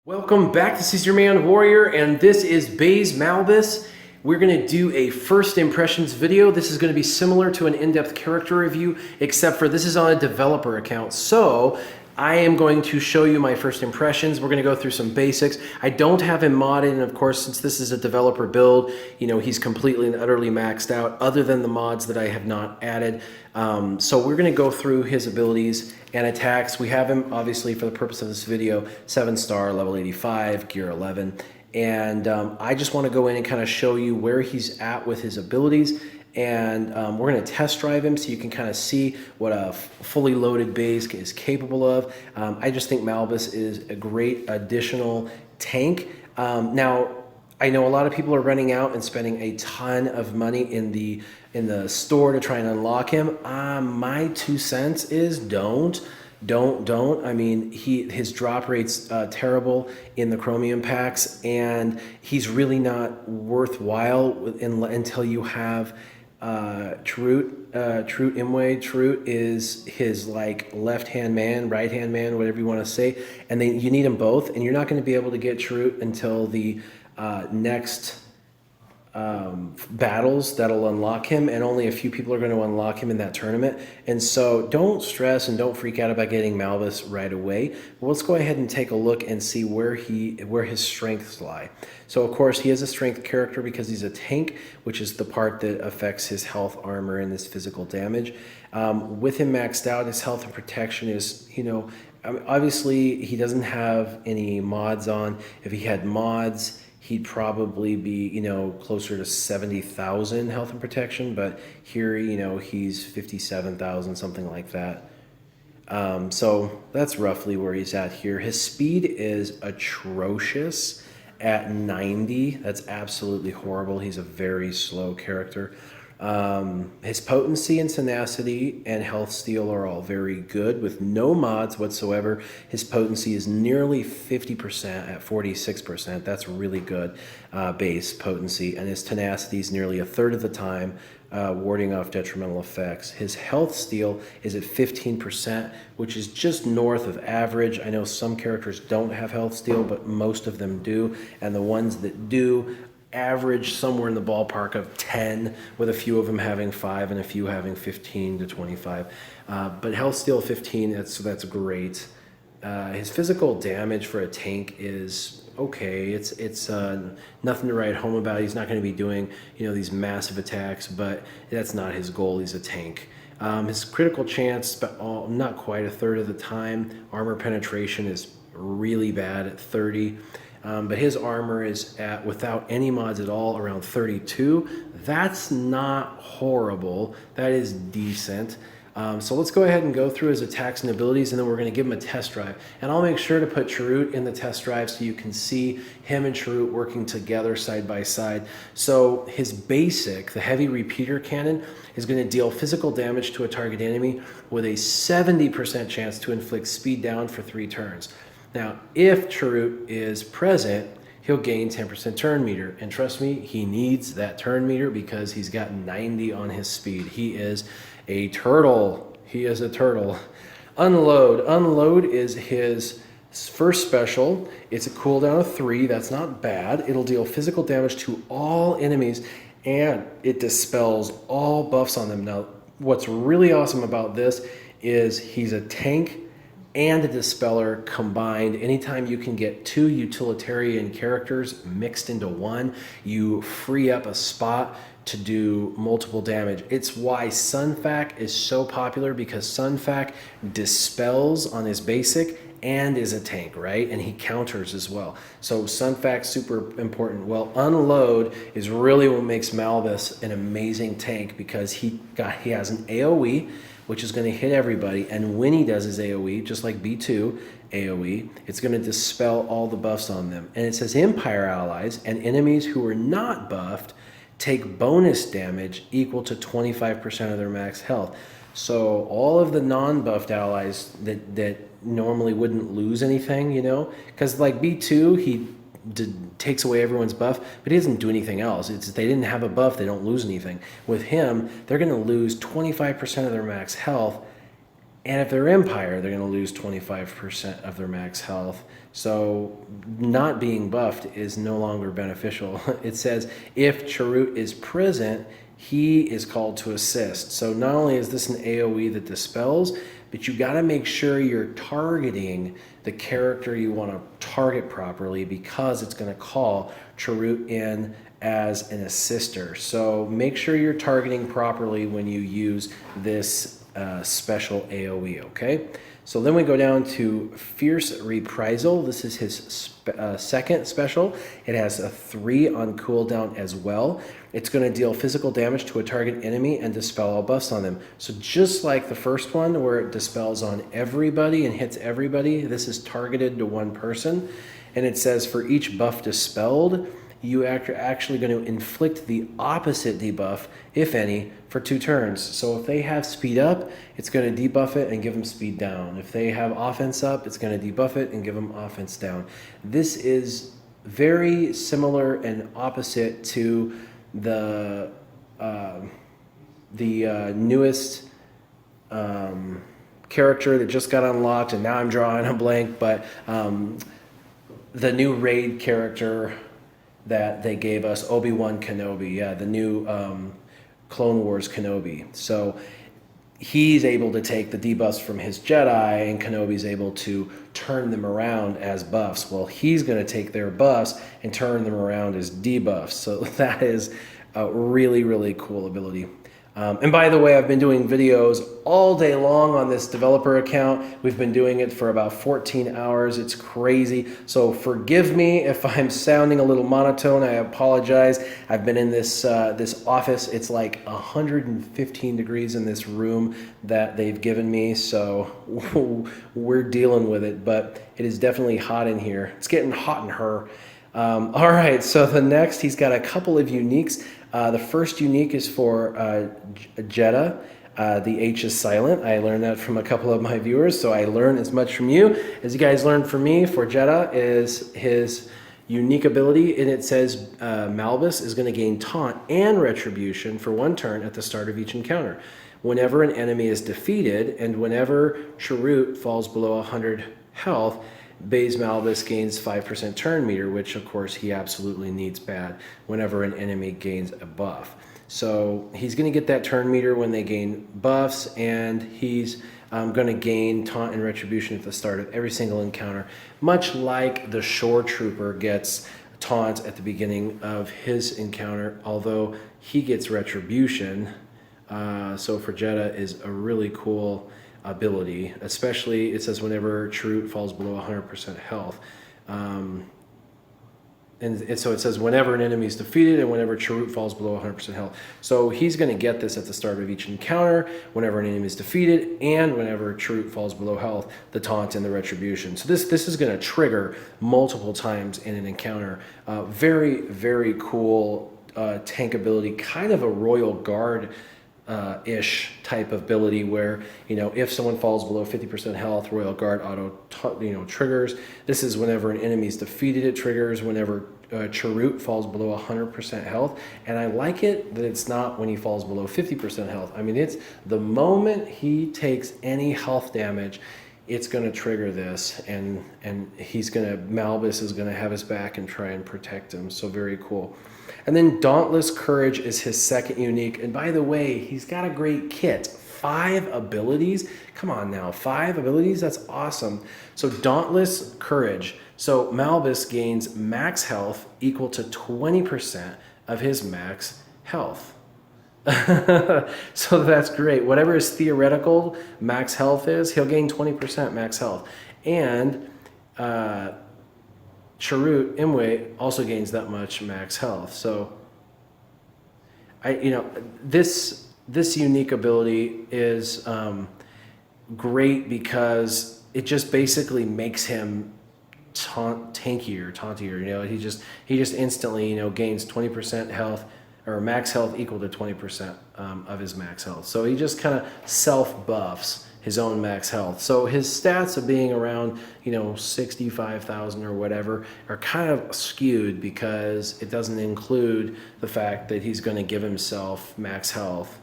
Welcome back. This is your man Warrior, and this is Baze Malbus. We're going to do a first impressions video. This is going to be similar to an in-depth character review, except for this is on a developer account. So I am going to show you my first impressions. We're going to go through some basics. I don't have him modded, and of course, since this is a developer build, he's completely and utterly maxed out, other than the mods that I have not added. So we're going to go through his abilities and attacks. We have him, obviously, for the purpose of this video, 7-star, level 85, gear 11. And I just want to go in and kind of show you where he's at with his abilities. And we're going to test drive him so you can kind of see what a fully loaded Baze is capable of. I just think Malbus is a great additional tank. Now, I know a lot of people are running out and spending a ton of money in the store to try and unlock him. My 2 cents is don't. I mean, his drop rate's terrible in the chromium packs, and he's really not worthwhile until you have Trut Imwe. Trut is his like left-hand man, right-hand man, whatever you want to say, and then you need them both, and you're not going to be able to get Trut until the next battles that'll unlock him, and only a few people are going to unlock him in that tournament. And so don't stress and don't freak out about getting Malbus right away. But let's go ahead and take a look and see where his strengths lie. So of course he is a strength character because he's a tank, which is the part that affects his health, armor, and his physical damage. With him maxed out, his health and protection is, obviously he doesn't have any mods on. If he had mods, he'd probably be, closer to 70,000 health and protection, but here, he's 57,000, something like that. So that's roughly where he's at here. His speed is atrocious at 90. That's absolutely horrible. He's a very slow character. His potency and tenacity and health steal are all very good with no mods whatsoever. His potency is nearly 50% at 46%. That's really good base potency. And his tenacity is nearly a third of the time, warding off detrimental effects. His health steal is at 15%, which is just north of average. I know some characters don't have health steal, but most of them do. And the ones that do average somewhere in the ballpark of 10, with a few of them having 5 and a few having 15 to 25. But health steal 15, that's great. His physical damage for a tank is okay. It's nothing to write home about. He's not going to be doing these massive attacks, but that's not his goal. He's a tank. His critical chance, but not quite a third of the time. Armor penetration is really bad at 30. But his armor is at, without any mods at all, around 32. That's not horrible. That is decent. So let's go ahead and go through his attacks and abilities, and then we're going to give him a test drive. And I'll make sure to put Trut in the test drive so you can see him and Trut working together side by side. So his basic, the heavy repeater cannon, is going to deal physical damage to a target enemy with a 70% chance to inflict speed down for 3 turns. Now, if Trut is present, he'll gain 10% turn meter. And trust me, he needs that turn meter because he's got 90 on his speed. He is a turtle. He is a turtle. Unload. Unload is his first special. It's a cooldown of 3. That's not bad. It'll deal physical damage to all enemies, and it dispels all buffs on them. Now, what's really awesome about this is he's a tank and a dispeller combined. Anytime you can get 2 utilitarian characters mixed into one, you free up a spot to do multiple damage. It's why Sunfac is so popular, because Sunfac dispels on his basic and is a tank, right? And he counters as well. So Sunfac's super important. Well, Unload is really what makes Malbus an amazing tank, because he has an AoE, which is going to hit everybody, and when he does his AoE, just like B2 AoE, it's going to dispel all the buffs on them. And it says Empire allies and enemies who are not buffed take bonus damage equal to 25% of their max health. So all of the non-buffed allies that normally wouldn't lose anything, because like B2, he takes away everyone's buff, but he doesn't do anything else. It's they didn't have a buff, they don't lose anything. With him, they're going to lose 25% of their max health And if they're Empire, they're going to lose 25% of their max health. So not being buffed is no longer beneficial. It says if Chirrut is present, he is called to assist. So not only is this an AoE that dispels, but you got to make sure you're targeting the character you want to target properly, because it's going to call Chirrut in as an assister. So make sure you're targeting properly when you use this special AoE, okay? So then we go down to Fierce Reprisal. This is his second special. It has a 3 on cooldown as well. It's going to deal physical damage to a target enemy and dispel all buffs on them. So just like the first one where it dispels on everybody and hits everybody, this is targeted to one person. And it says for each buff dispelled, you are actually going to inflict the opposite debuff, if any, for 2 turns. So if they have speed up, it's going to debuff it and give them speed down. If they have offense up, it's going to debuff it and give them offense down. This is very similar and opposite to the newest character that just got unlocked, and now I'm drawing a blank, but the new raid character that they gave us, Obi-Wan Kenobi, yeah, the new Clone Wars Kenobi. So he's able to take the debuffs from his Jedi, and Kenobi's able to turn them around as buffs. Well, he's going to take their buffs and turn them around as debuffs. So that is a really, really cool ability. And by the way, I've been doing videos all day long on this developer account. We've been doing it for about 14 hours. It's crazy. So forgive me if I'm sounding a little monotone. I apologize. I've been in this office. It's like 115 degrees in this room that they've given me. So we're dealing with it, but it is definitely hot in here. It's getting hot in her. All right, so the next, he's got a couple of uniques. The first unique is for Jedha. The H is silent. I learned that from a couple of my viewers, so I learned as much from you as you guys learned from me. For Jedha is his unique ability, and it says Malbus is going to gain taunt and retribution for 1 turn at the start of each encounter. Whenever an enemy is defeated, and whenever Chirrut falls below 100 health, Baze Malbus gains 5% turn meter, which of course he absolutely needs bad whenever an enemy gains a buff. So he's going to get that turn meter when they gain buffs, and he's going to gain taunt and retribution at the start of every single encounter, much like the Shore Trooper gets taunt at the beginning of his encounter, although he gets retribution. So for Jedha is a really cool ability, especially it says whenever Chirrut falls below 100% health. And so it says whenever an enemy is defeated and whenever Chirrut falls below 100% health. So he's going to get this at the start of each encounter, whenever an enemy is defeated, and whenever Chirrut falls below health, the taunt and the retribution. So this is going to trigger multiple times in an encounter. Very, very cool tank ability, kind of a Royal Guard ish type of ability where, you know, if someone falls below 50% health, Royal Guard auto triggers. This is whenever an enemy is defeated, it triggers whenever Chirrut falls below 100% health. And I like it that it's not when he falls below 50% health. I mean, it's the moment he takes any health damage, it's going to trigger this, and Malbus is going to have his back and try and protect him. So very cool. And then Dauntless Courage is his second unique. And by the way, he's got a great kit. 5 abilities. Come on now, 5 abilities? That's awesome. So Dauntless Courage. So Malbus gains max health equal to 20% of his max health. So that's great. Whatever his theoretical max health is, he'll gain 20% max health. And Chirrut Imwe also gains that much max health. So this unique ability is great because it just basically makes him tauntier. You know, he just instantly, gains 20% health, or max health equal to 20% of his max health. So he just kind of self buffs his own max health. So his stats of being around, 65,000 or whatever are kind of skewed because it doesn't include the fact that he's going to give himself max health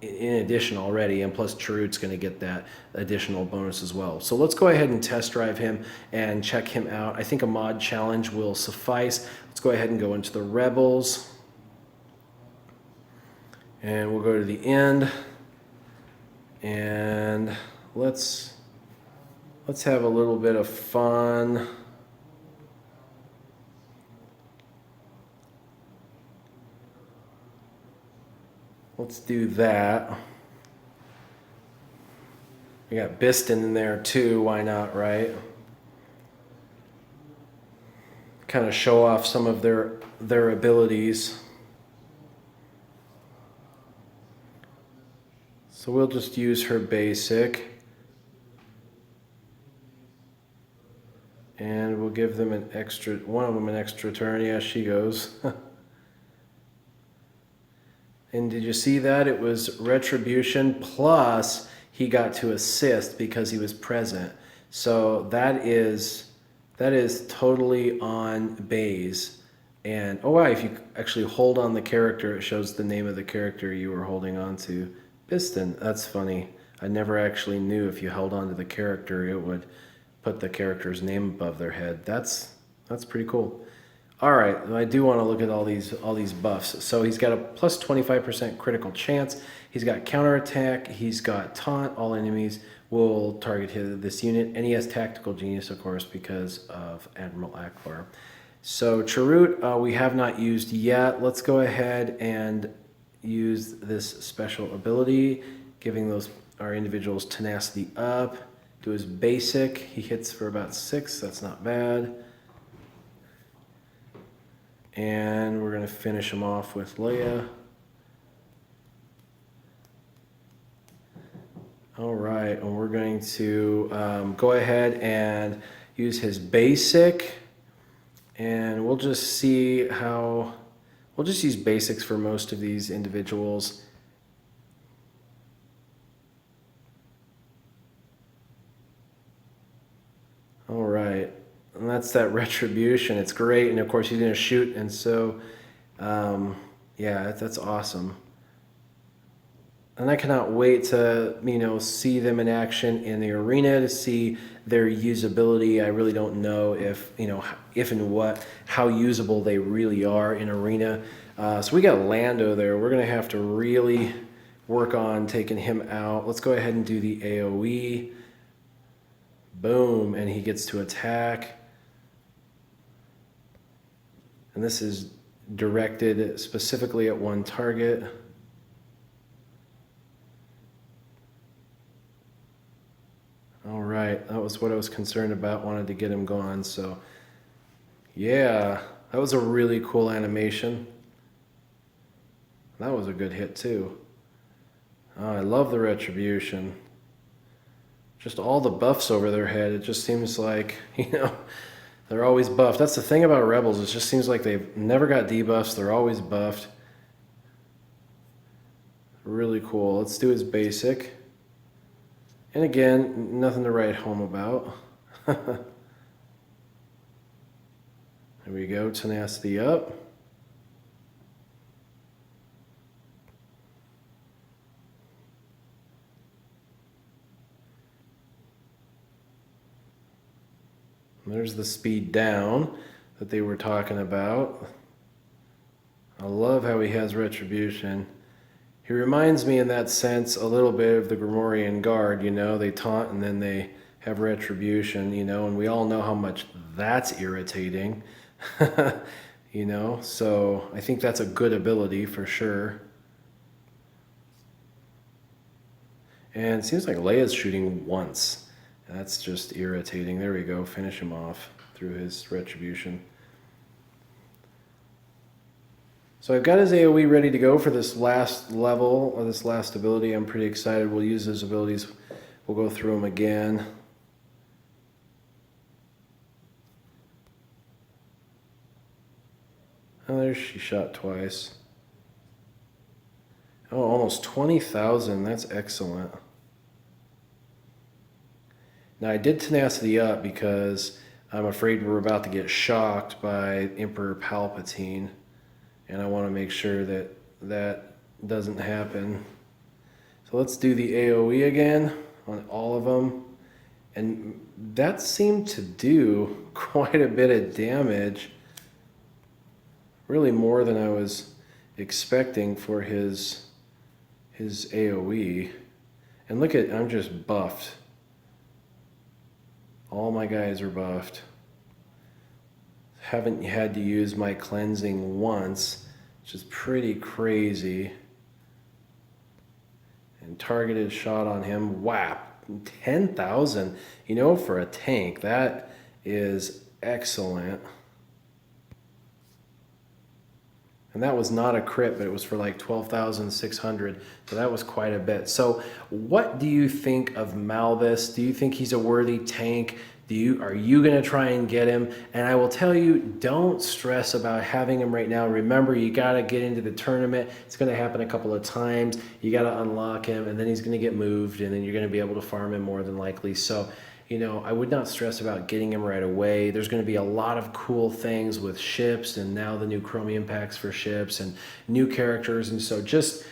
in addition already, and plus Chirrut's going to get that additional bonus as well. So let's go ahead and test drive him and check him out. I think a mod challenge will suffice. Let's go ahead and go into the Rebels. And we'll go to the end. And let's have a little bit of fun. Let's do that. We got Biston in there too, why not, right? Kind of show off some of their abilities. So we'll just use her basic. And we'll give them one of them an extra turn. Yeah, she goes. And did you see that? It was retribution plus he got to assist because he was present. So that is totally on Baze. And oh wow, if you actually hold on the character, it shows the name of the character you were holding on to. Biston. That's funny. I never actually knew if you held on to the character, it would put the character's name above their head. That's pretty cool. All right, I do want to look at all these buffs. So he's got a plus 25% critical chance. He's got counterattack. He's got taunt. All enemies will target this unit. And he has tactical genius, of course, because of Admiral Akbar. So Chirrut, we have not used yet. Let's go ahead and use this special ability, giving our individuals tenacity up. Do his basic. He hits for about 6. That's not bad. And we're going to finish him off with Leia. All right, and we're going to go ahead and use his basic. And we'll just see how... We'll just use basics for most of these individuals. All right. And that's that retribution. It's great. And of course, he's going to shoot. And so, yeah, that's awesome. And I cannot wait to, see them in action in the arena, to see their usability. I really don't know if and how usable they really are in arena. So we got Lando there. We're going to have to really work on taking him out. Let's go ahead and do the AoE. Boom. And he gets to attack. And this is directed specifically at one target. All right, that was what I was concerned about, wanted to get him gone. So yeah, that was a really cool animation. That was a good hit too. Oh, I love the retribution. Just all the buffs over their head. It just seems like, they're always buffed. That's the thing about Rebels. It just seems like they've never got debuffs. They're always buffed. Really cool. Let's do his basic. And again, nothing to write home about. There we go. Tenacity up. There's the speed down that they were talking about. I love how he has retribution. He reminds me in that sense a little bit of the Grimorian Guard, they taunt and then they have retribution, and we all know how much that's irritating, so I think that's a good ability for sure. And it seems like Leia's shooting once. That's just irritating. There we go. Finish him off through his retribution. So I've got his AoE ready to go for this last level, or this last ability. I'm pretty excited. We'll use those abilities. We'll go through them again. Oh, there she shot twice. Oh, almost 20,000. That's excellent. Now, I did tenacity up because I'm afraid we're about to get shocked by Emperor Palpatine, and I want to make sure that that doesn't happen. So let's do the AoE again on all of them. And that seemed to do quite a bit of damage. Really more than I was expecting for his AoE. And look at, I'm just buffed. All my guys are buffed. Haven't had to use my cleansing once, which is pretty crazy. And targeted shot on him, whap, 10,000. You know, for a tank, that is excellent. And that was not a crit, but it was for like 12,600. So that was quite a bit. So what do you think of Malbus? Do you think he's a worthy tank? Are you going to try and get him? And I will tell you, don't stress about having him right now. Remember, you got to get into the tournament. It's going to happen a couple of times. You got to unlock him, and then he's going to get moved, and then you're going to be able to farm him more than likely. So, you know, I would not stress about getting him right away. There's going to be a lot of cool things with ships, and now the new chromium packs for ships and new characters. And so just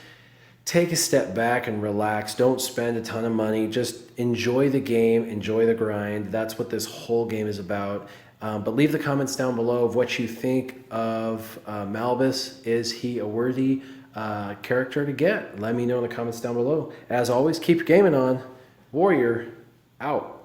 take a step back and relax. Don't spend a ton of money. Just enjoy the game, enjoy the grind. That's what this whole game is about. But leave the comments down below of what you think of Malbus. Is he a worthy character to get? Let me know in the comments down below. As always, keep your gaming on. Warrior, out.